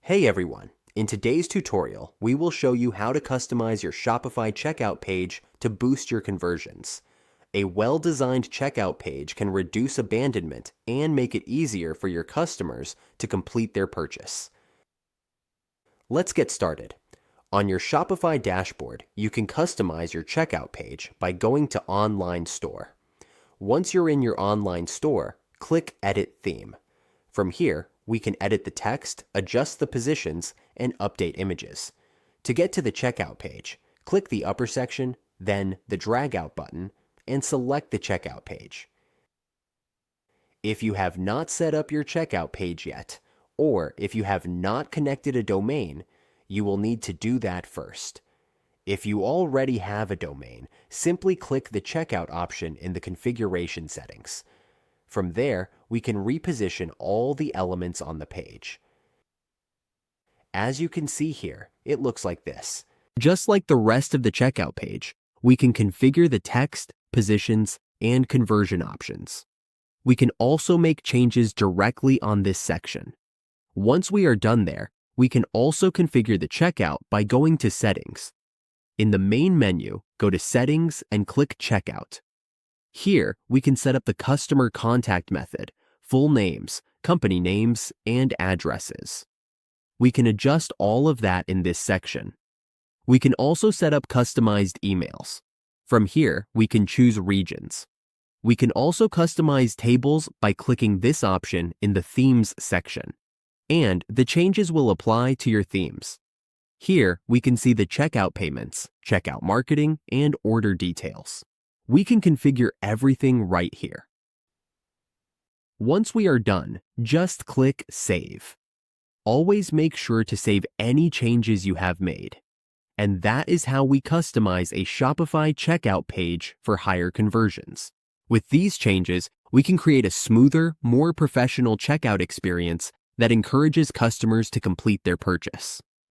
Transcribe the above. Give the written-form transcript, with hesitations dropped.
Hey everyone! In today's tutorial, we will show you how to customize your Shopify checkout page to boost your conversions. A well-designed checkout page can reduce abandonment and make it easier for your customers to complete their purchase. Let's get started. On your Shopify dashboard, you can customize your checkout page by going to Online Store. Once you're in your online store, click Edit Theme. From here, we can edit the text, adjust the positions, and update images. To get to the checkout page, click the upper section, then the drag out button, and select the checkout page. If you have not set up your checkout page yet, or if you have not connected a domain, you will need to do that first. If you already have a domain, simply click the checkout option in the configuration settings. From there, we can reposition all the elements on the page. As you can see here, it looks like this. Just like the rest of the checkout page, we can configure the text, positions, and conversion options. We can also make changes directly on this section. Once we are done there, we can also configure the checkout by going to Settings. In the main menu, go to Settings and click Checkout. Here, we can set up the customer contact method, full names, company names, and addresses. We can adjust all of that in this section. We can also set up customized emails. From here, we can choose regions. We can also customize tables by clicking this option in the Themes section. And the changes will apply to your themes. Here, we can see the checkout payments, checkout marketing, and order details. We can configure everything right here. Once we are done, just click Save. Always make sure to save any changes you have made. And that is how we customize a Shopify checkout page for higher conversions. With these changes, we can create a smoother, more professional checkout experience that encourages customers to complete their purchase.